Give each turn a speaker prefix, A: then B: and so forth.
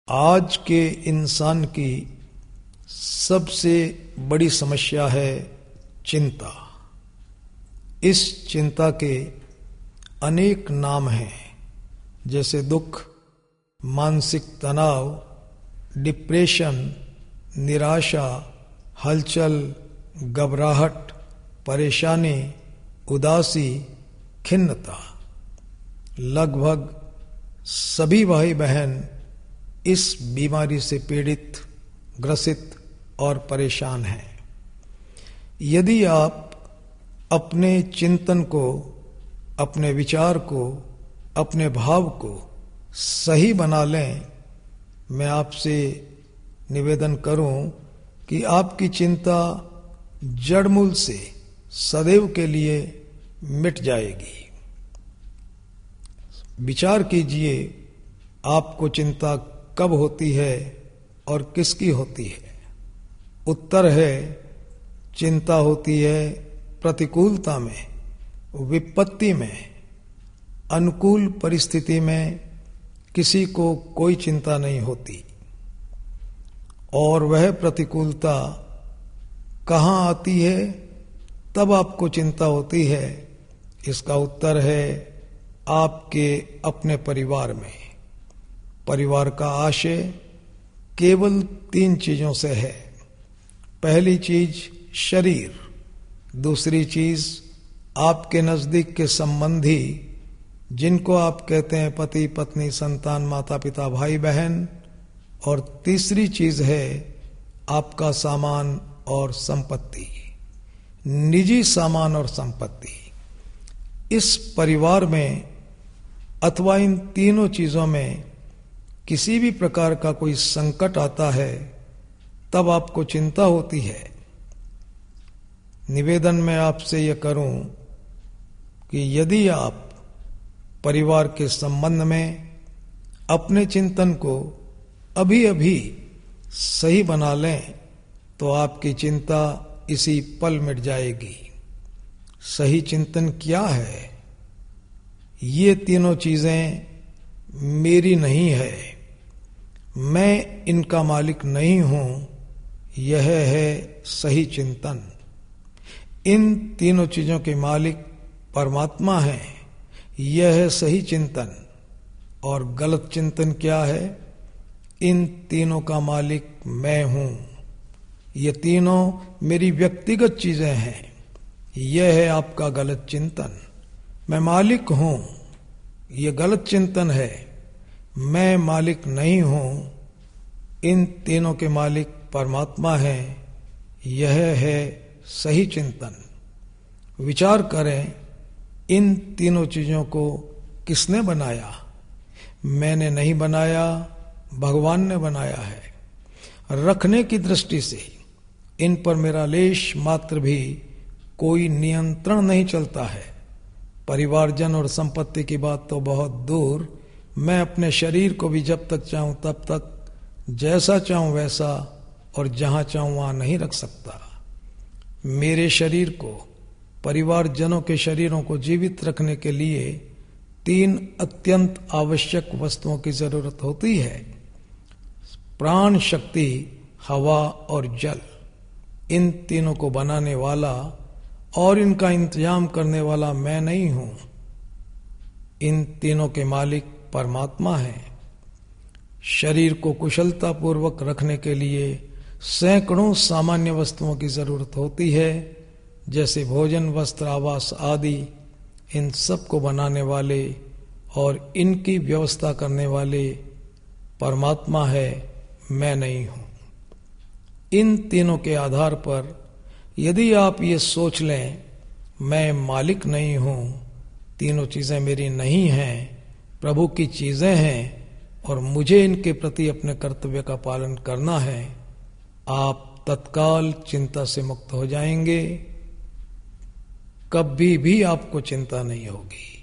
A: आज के इंसान की सबसे बड़ी समस्या है चिंता। इस चिंता के अनेक नाम हैं, जैसे दुख, मानसिक तनाव, डिप्रेशन, निराशा, हलचल, घबराहट, परेशानी, उदासी, खिन्नता। लगभग सभी भाई बहन इस बीमारी से पीड़ित, ग्रसित और परेशान हैं। यदि आप अपने चिंतन को, अपने विचार को, अपने भाव को सही बना लें, मैं आपसे निवेदन करूं कि आपकी चिंता जड़मूल से सदैव के लिए मिट जाएगी। विचार कीजिए, आपको चिंता कब होती है और किसकी होती है? उत्तर है, चिंता होती है प्रतिकूलता में, विपत्ति में। अनुकूल परिस्थिति में किसी को कोई चिंता नहीं होती। और वह प्रतिकूलता कहाँ आती है, तब आपको चिंता होती है? इसका उत्तर है आपके अपने परिवार में। परिवार का आशय केवल 3 चीजों से है। पहली चीज शरीर, दूसरी चीज आपके नजदीक के संबंधी, जिनको आप कहते हैं पति पत्नी, संतान, माता पिता, भाई बहन, और तीसरी चीज है आपका सामान और संपत्ति, निजी सामान और संपत्ति। इस परिवार में अथवा इन तीनों चीजों में किसी भी प्रकार का कोई संकट आता है, तब आपको चिंता होती है। निवेदन मैं आपसे यह करूं कि यदि आप परिवार के संबंध में अपने चिंतन को अभी अभी सही बना लें, तो आपकी चिंता इसी पल मिट जाएगी। सही चिंतन क्या है? ये तीनों चीजें मेरी नहीं है, मैं इनका मालिक नहीं हूं, यह है सही चिंतन। इन तीनों चीजों के मालिक परमात्मा है, यह है सही चिंतन। और गलत चिंतन क्या है? इन तीनों का मालिक मैं हूं, ये तीनों मेरी व्यक्तिगत चीजें हैं, यह है आपका गलत चिंतन। मैं मालिक हूं, यह गलत चिंतन है। मैं मालिक नहीं हूं, इन तीनों के मालिक परमात्मा है, यह है सही चिंतन। विचार करें, इन तीनों चीजों को किसने बनाया? मैंने नहीं बनाया, भगवान ने बनाया है। रखने की दृष्टि से इन पर मेरा लेश मात्र भी कोई नियंत्रण नहीं चलता है। परिवारजन और संपत्ति की बात तो बहुत दूर, मैं अपने शरीर को भी जब तक चाहूं तब तक, जैसा चाहूं वैसा और जहां चाहूं वहां नहीं रख सकता। मेरे शरीर को, परिवारजनों के शरीरों को जीवित रखने के लिए 3 अत्यंत आवश्यक वस्तुओं की जरूरत होती है: प्राण शक्ति, हवा और जल। इन तीनों को बनाने वाला और इनका इंतजाम करने वाला मैं नहीं हूं, इन तीनों के मालिक परमात्मा है। शरीर को कुशलता पूर्वक रखने के लिए सैकड़ों सामान्य वस्तुओं की जरूरत होती है, जैसे भोजन, वस्त्र, आवास आदि। इन सब को बनाने वाले और इनकी व्यवस्था करने वाले परमात्मा है, मैं नहीं हूं। इन तीनों के आधार पर यदि आप ये सोच लें, मैं मालिक नहीं हूं, तीनों चीजें मेरी नहीं हैं, प्रभु की चीजें हैं और मुझे इनके प्रति अपने कर्तव्य का पालन करना है, आप तत्काल चिंता से मुक्त हो जाएंगे। कभी भी आपको चिंता नहीं होगी।